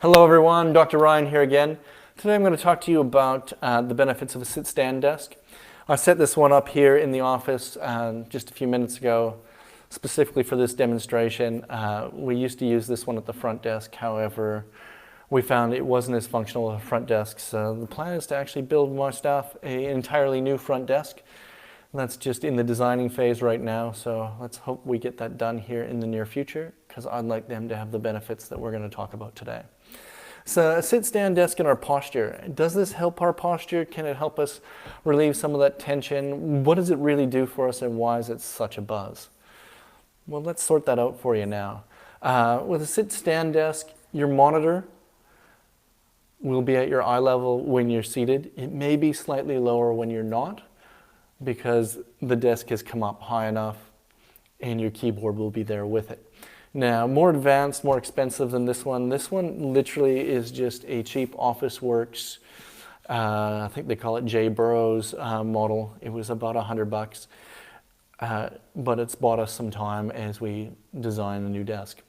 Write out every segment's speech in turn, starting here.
Hello everyone, Dr. Ryan here again. Today I'm going to talk to you about the benefits of a sit-stand desk. I set this one up here in the office just a few minutes ago, specifically for this demonstration. We used to use this one at the front desk, however, we found it wasn't as functional as a front desk, so the plan is to actually build my staff an entirely new front desk. That's just in the designing phase right now, so let's hope we get that done here in the near future, because I'd like them to have the benefits that we're going to talk about today. So a sit-stand desk and our posture. Does this help our posture? Can it help us relieve some of that tension? What does it really do for us, and why is it such a buzz? Well, let's sort that out for you now. With a sit-stand desk, your monitor will be at your eye level when you're seated. It may be slightly lower when you're not, because the desk has come up high enough and your keyboard will be there with it. Now, more advanced, more expensive than this one. This one literally is just a cheap Officeworks, I think they call it J. Burroughs model. It was about $100, but it's bought us some time as we design a new desk.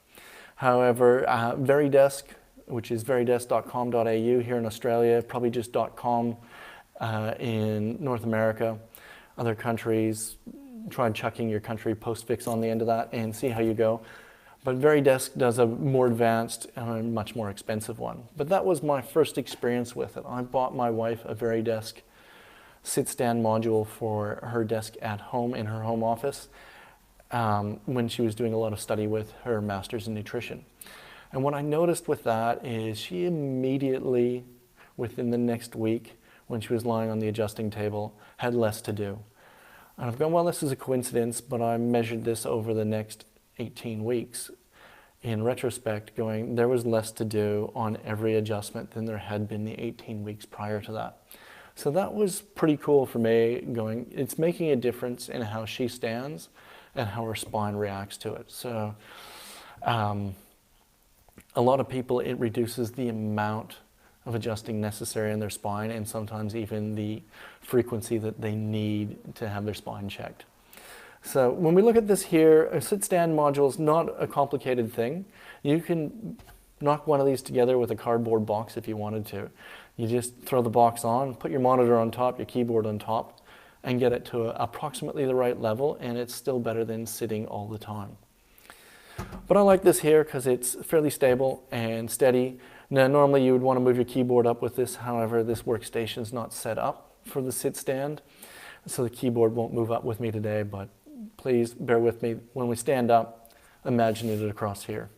However, Veridesk, which is veridesk.com.au here in Australia, probably just .com in North America. Other countries, try chucking your country postfix on the end of that and see how you go. But Veridesk does a more advanced and much more expensive one. But that was my first experience with it. I bought my wife a Veridesk sit-stand module for her desk at home in her home office when she was doing a lot of study with her master's in nutrition. And what I noticed with that is she immediately, within the next week, when she was lying on the adjusting table, had less to do. And I've gone, well, this is a coincidence, but I measured this over the next 18 weeks. In retrospect, going, there was less to do on every adjustment than there had been the 18 weeks prior to that. So that was pretty cool for me, going, it's making a difference in how she stands and how her spine reacts to it. So a lot of people, it reduces the amount of adjusting necessary in their spine, and sometimes even the frequency that they need to have their spine checked. So when we look at this here, a sit-stand module is not a complicated thing. You can knock one of these together with a cardboard box if you wanted to. You just throw the box on, put your monitor on top, your keyboard on top, and get it to approximately the right level, and it's still better than sitting all the time. But I like this here because it's fairly stable and steady. Now, normally you would want to move your keyboard up with this. However, this workstation is not set up for the sit-stand, so the keyboard won't move up with me today, but please bear with me. When we stand up, imagine it across here.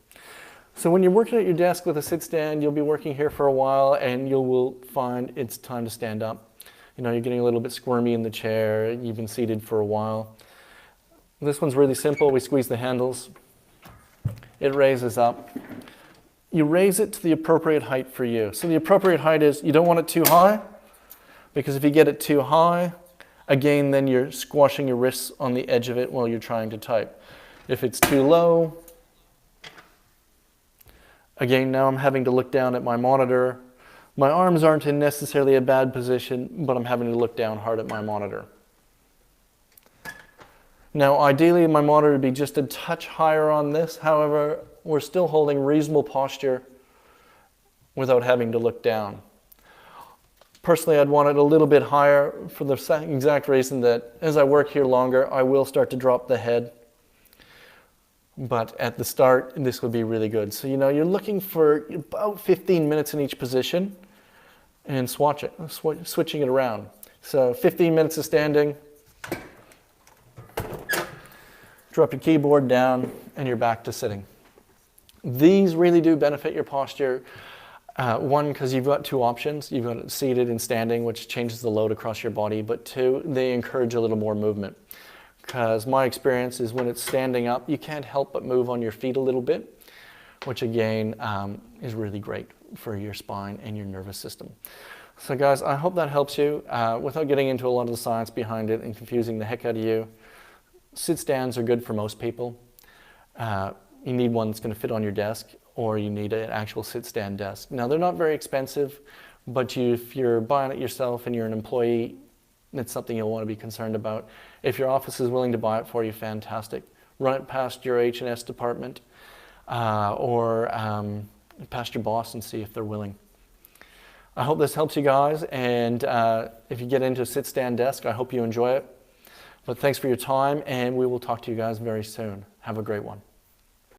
So when you're working at your desk with a sit-stand, you'll be working here for a while, and you will find it's time to stand up. You know, you're getting a little bit squirmy in the chair. You've been seated for a while. This one's really simple. We squeeze the handles. It raises up. You raise it to the appropriate height for you. So the appropriate height is, you don't want it too high, because if you get it too high, again, then you're squashing your wrists on the edge of it while you're trying to type. If it's too low, again, now I'm having to look down at my monitor. My arms aren't in necessarily a bad position, but I'm having to look down hard at my monitor. Now, ideally, my monitor would be just a touch higher on this. However, we're still holding reasonable posture without having to look down. Personally, I'd want it a little bit higher for the exact reason that as I work here longer, I will start to drop the head. But at the start, this would be really good. So, you know, you're looking for about 15 minutes in each position and switching it around. So 15 minutes of standing, drop your keyboard down, and you're back to sitting. These really do benefit your posture. One, because you've got two options. You've got it seated and standing, which changes the load across your body. But two, they encourage a little more movement. Because my experience is when it's standing up, you can't help but move on your feet a little bit, which again is really great for your spine and your nervous system. So guys, I hope that helps you. Without getting into a lot of the science behind it and confusing the heck out of you, sit-stands are good for most people. You need one that's going to fit on your desk, or you need an actual sit-stand desk. Now, they're not very expensive, but if you're buying it yourself and you're an employee, it's something you'll want to be concerned about. If your office is willing to buy it for you, fantastic. Run it past your H&S department, or past your boss and see if they're willing. I hope this helps you guys, and if you get into a sit-stand desk, I hope you enjoy it. But thanks for your time, and we will talk to you guys very soon. Have a great one.